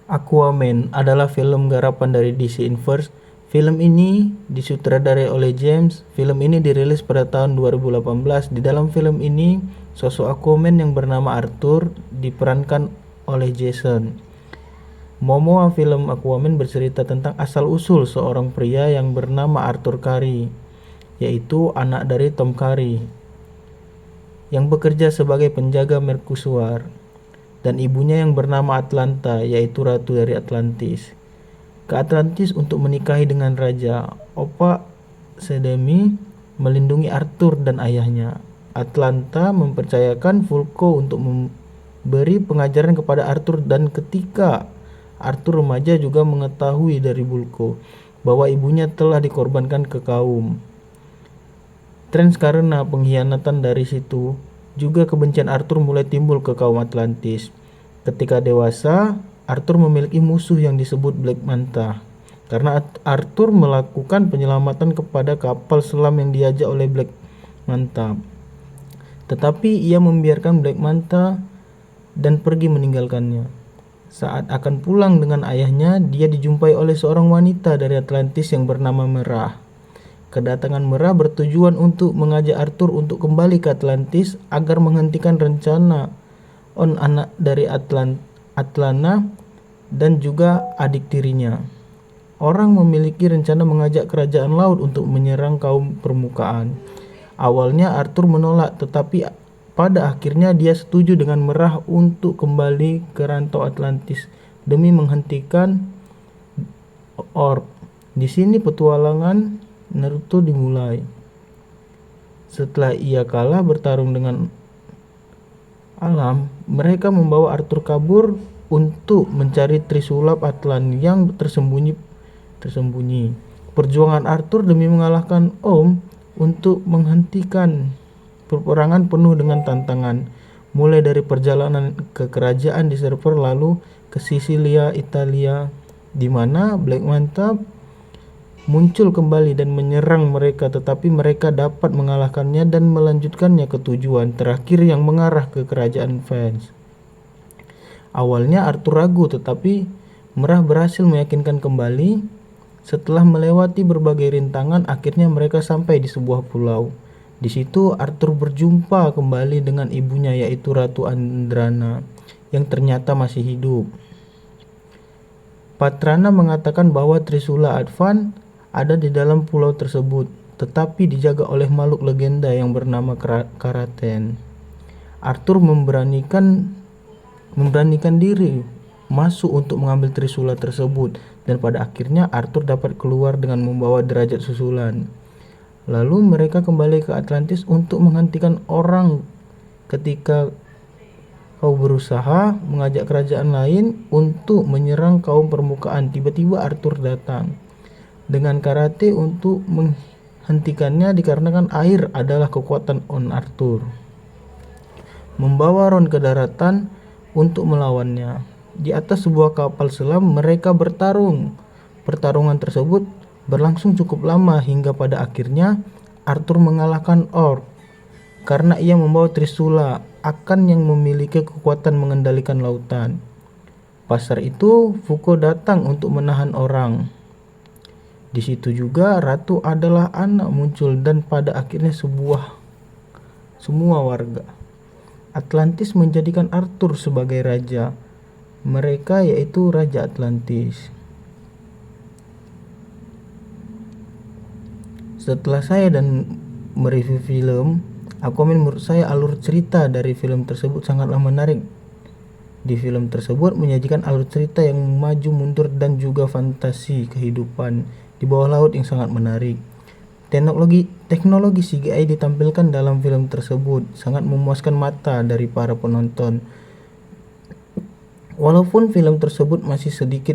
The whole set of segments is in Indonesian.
Aquaman adalah film garapan dari DC Universe. Film ini disutradarai oleh James. Film ini dirilis pada tahun 2018. Di dalam film ini, sosok Aquaman yang bernama Arthur diperankan oleh Jason Momoa. Film Aquaman bercerita tentang asal-usul seorang pria yang bernama Arthur Curry, yaitu anak dari Tom Curry, yang bekerja sebagai penjaga mercusuar, dan ibunya yang bernama Atlanta, yaitu ratu dari Atlantis. Ke Atlantis untuk menikahi dengan raja. Opa Sedemi melindungi Arthur dan ayahnya. Atlanta mempercayakan Vulko untuk memberi pengajaran kepada Arthur, dan ketika Arthur remaja juga mengetahui dari Vulko bahwa ibunya telah dikorbankan ke kaum Trans karena pengkhianatan. Dari situ juga kebencian Arthur mulai timbul ke kaum Atlantis. Ketika dewasa, Arthur memiliki musuh yang disebut Black Manta. Karena Arthur melakukan penyelamatan kepada kapal selam yang diajak oleh Black Manta. Tetapi ia membiarkan Black Manta dan pergi meninggalkannya. Saat akan pulang dengan ayahnya, dia dijumpai oleh seorang wanita dari Atlantis yang bernama Merah. Kedatangan Merah bertujuan untuk mengajak Arthur untuk kembali ke Atlantis agar menghentikan rencana anak dari Atlana dan juga adik tirinya. Orang memiliki rencana mengajak kerajaan laut untuk menyerang kaum permukaan. Awalnya Arthur menolak, tetapi pada akhirnya dia setuju dengan Merah untuk kembali ke rantau Atlantis demi menghentikan Orc. Di sini petualangan Naruto dimulai. Setelah ia kalah bertarung dengan alam, mereka membawa Arthur kabur untuk mencari Trisulap Atlan yang tersembunyi. Perjuangan Arthur demi mengalahkan Om untuk menghentikan peperangan penuh dengan tantangan, mulai dari perjalanan ke kerajaan di server lalu ke Sisilia, Italia, di mana Black Manta muncul kembali dan menyerang mereka, tetapi mereka dapat mengalahkannya dan melanjutkannya ke tujuan terakhir yang mengarah ke kerajaan Vance. Awalnya Arthur ragu, tetapi Merah berhasil meyakinkan kembali. Setelah melewati berbagai rintangan, akhirnya mereka sampai di sebuah pulau. Di situ Arthur berjumpa kembali dengan ibunya, yaitu Ratu Andrana, yang ternyata masih hidup. Patrana mengatakan bahwa Trisula Advan ada di dalam pulau tersebut, tetapi dijaga oleh makhluk legenda yang bernama Karaten. Arthur memberanikan diri masuk untuk mengambil Trisula tersebut, dan pada akhirnya Arthur dapat keluar dengan membawa derajat susulan. Lalu mereka kembali ke Atlantis untuk menghentikan orang. Ketika kau berusaha mengajak kerajaan lain untuk menyerang kaum permukaan, tiba-tiba Arthur datang dengan karate untuk menghentikannya, dikarenakan air adalah kekuatan on Arthur. Membawa Ron ke daratan untuk melawannya. Di atas sebuah kapal selam mereka bertarung. Pertarungan tersebut berlangsung cukup lama hingga pada akhirnya Arthur mengalahkan Orc karena ia membawa Trisula akan yang memiliki kekuatan mengendalikan lautan. Pasar itu Fuko datang untuk menahan orang. Di situ juga Ratu adalah anak muncul, dan pada akhirnya semua warga Atlantis menjadikan Arthur sebagai raja mereka, yaitu Raja Atlantis. Setelah saya dan mereview film Aquaman, menurut saya alur cerita dari film tersebut sangatlah menarik. Di film tersebut menyajikan alur cerita yang maju mundur dan juga fantasi kehidupan di bawah laut yang sangat menarik. Teknologi CGI ditampilkan dalam film tersebut sangat memuaskan mata dari para penonton. Walaupun film tersebut masih sedikit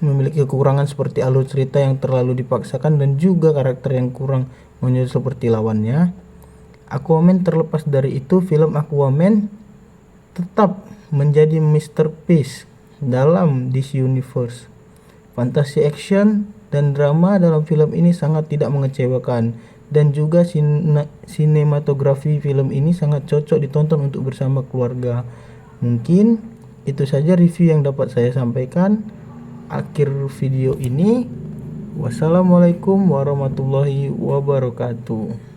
memiliki kekurangan seperti alur cerita yang terlalu dipaksakan dan juga karakter yang kurang menonjol seperti lawannya, Aquaman terlepas dari itu, film Aquaman tetap menjadi masterpiece dalam DC Universe. Fantasi action dan drama dalam film ini sangat tidak mengecewakan, dan juga sinematografi film ini sangat cocok ditonton untuk bersama keluarga. Mungkin Itu saja review yang dapat saya sampaikan. Akhir video ini, wassalamualaikum warahmatullahi wabarakatuh.